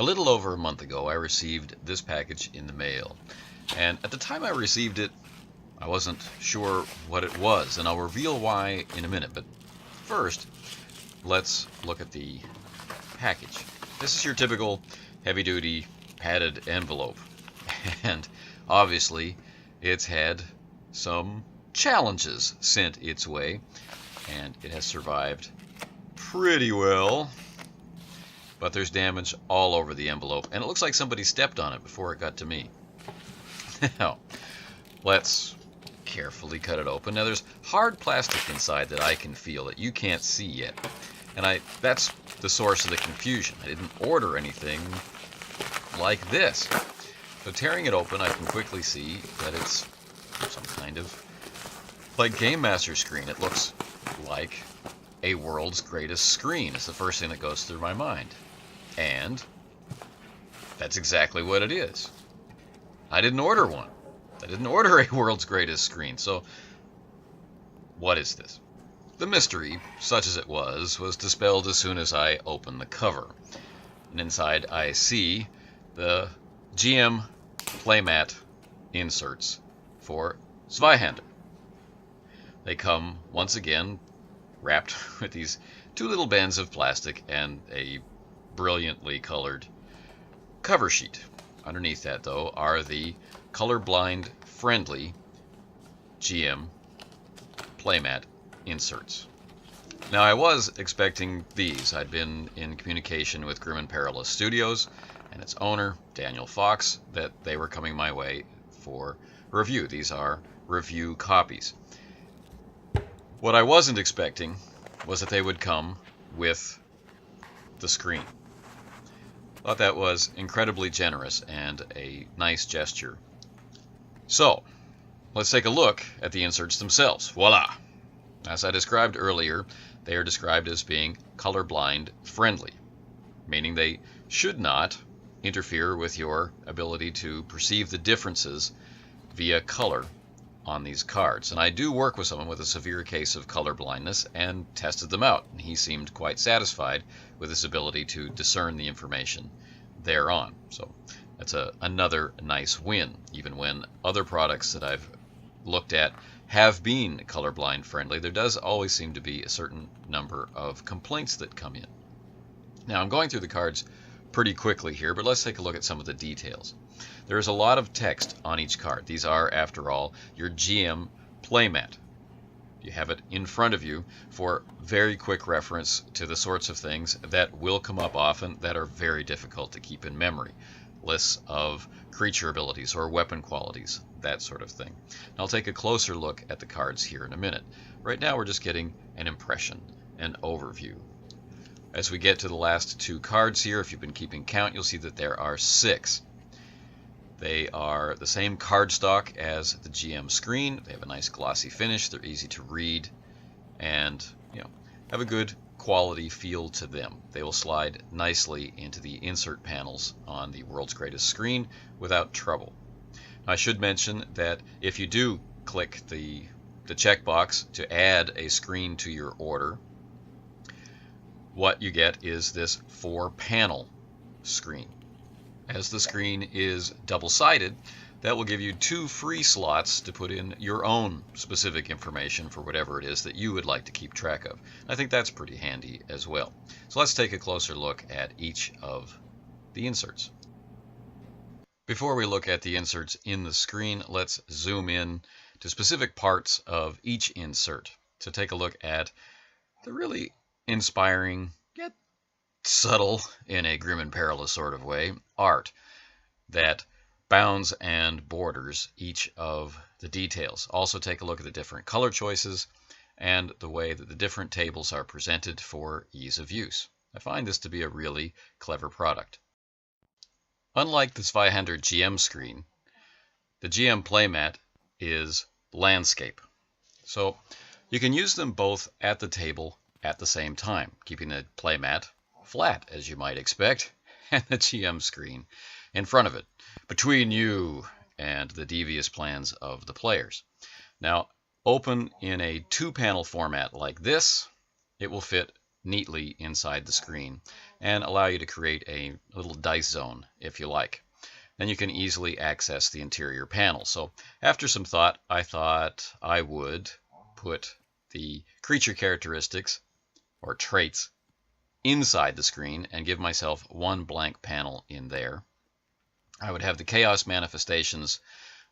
A little over a month ago, I received this package in the mail. And at the time I received it, I wasn't sure what it was, and I'll reveal why in a minute. But first, let's look at the package. This is your typical heavy-duty padded envelope. And obviously, it's had some challenges sent its way, and it has survived pretty well. But there's damage all over the envelope, and it looks like somebody stepped on it before it got to me. Now, let's carefully cut it open. Now, there's hard plastic inside that I can feel that you can't see yet. And that's the source of the confusion. I didn't order anything like this. So tearing it open, I can quickly see that it's some kind of like Game Master screen. It looks like a world's greatest screen. It's the first thing that goes through my mind. And that's exactly what it is. I didn't order one. I didn't order a world's greatest screen. So what is this? The mystery, such as it was dispelled as soon as I opened the cover. And inside I see the GM Playmat inserts for Zweihander. They come, once again, wrapped with these two little bands of plastic and a brilliantly colored cover sheet. Underneath that, though, are the Colorblind-friendly GM Playmat inserts. Now, I was expecting these. I'd been in communication with Grim&Perilous Studios and its owner, Daniel Fox, that they were coming my way for review. These are review copies. What I wasn't expecting was that they would come with the screen. Thought that was incredibly generous and a nice gesture. So, let's take a look at the inserts themselves. Voila! As I described earlier, they are described as being colorblind friendly, meaning they should not interfere with your ability to perceive the differences via color on these cards. And I do work with someone with a severe case of color blindness and tested them out, and he seemed quite satisfied with his ability to discern the information thereon. So that's another nice win, even when other products that I've looked at have been colorblind friendly. There does always seem to be a certain number of complaints that come in. Now, I'm going through the cards pretty quickly here, but let's take a look at some of the details. There is a lot of text on each card. These are, after all, your GM Playmat. You have it in front of you for very quick reference to the sorts of things that will come up often that are very difficult to keep in memory. Lists of creature abilities or weapon qualities, that sort of thing. I'll take a closer look at the cards here in a minute. Right now we're just getting an impression, an overview. As we get to the last two cards here, if you've been keeping count, you'll see that there are 6. They are the same cardstock as the GM screen. They have a nice glossy finish. They're easy to read and have a good quality feel to them. They will slide nicely into the insert panels on the world's greatest screen without trouble. I should mention that if you do click the checkbox to add a screen to your order, what you get is this 4-panel screen. As the screen is double-sided, that will give you 2 free slots to put in your own specific information for whatever it is that you would like to keep track of. I think that's pretty handy as well. So let's take a closer look at each of the inserts. Before we look at the inserts in the screen, let's zoom in to specific parts of each insert to take a look at the really inspiring yet subtle, in a Grim and Perilous sort of way, art that bounds and borders each of the details. Also take a look at the different color choices and the way that the different tables are presented for ease of use. I find this to be a really clever product. Unlike the Zweihander GM screen, the GM Playmat is landscape. So you can use them both at the table at the same time, keeping the Playmat flat, as you might expect, and the GM screen in front of it, between you and the devious plans of the players. Now, open in a 2-panel format like this, it will fit neatly inside the screen and allow you to create a little dice zone if you like. Then you can easily access the interior panel. So after some thought, I thought I would put the creature characteristics or traits inside the screen and give myself one blank panel in there. I would have the chaos manifestations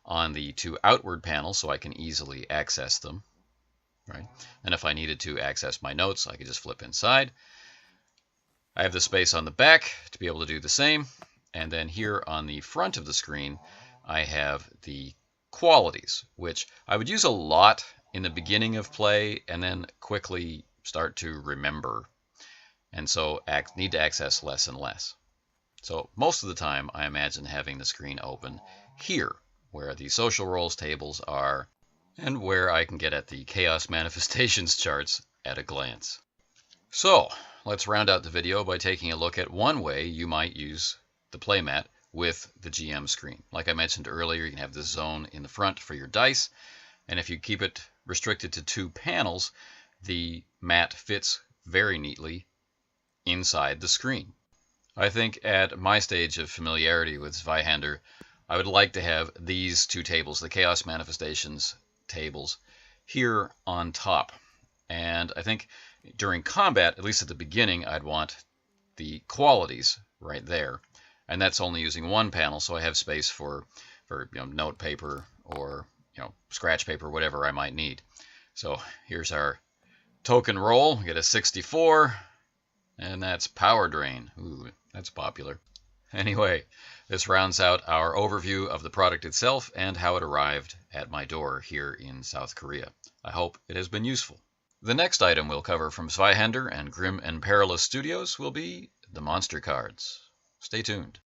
on the two outward panels so I can easily access them. Right? And if I needed to access my notes, I could just flip inside. I have the space on the back to be able to do the same. And then here on the front of the screen, I have the qualities, which I would use a lot in the beginning of play and then quickly start to remember. And so need to access less and less. So most of the time, I imagine having the screen open here, where the social roles tables are, and where I can get at the chaos manifestations charts at a glance. So let's round out the video by taking a look at one way you might use the playmat with the GM screen. Like I mentioned earlier, you can have this zone in the front for your dice, and if you keep it restricted to 2 panels, the mat fits very neatly inside the screen. I think at my stage of familiarity with Zweihander, I would like to have these 2 tables, the chaos manifestations tables, here on top. And I think during combat, at least at the beginning, I'd want the qualities right there. And that's only using 1 panel, so I have space for note paper or scratch paper, whatever I might need. So here's our token roll. We get a 64, and that's power drain. Ooh, that's popular. Anyway, this rounds out our overview of the product itself and how it arrived at my door here in South Korea. I hope it has been useful. The next item we'll cover from Zweihander and Grim&Perilous Studios will be the monster cards. Stay tuned.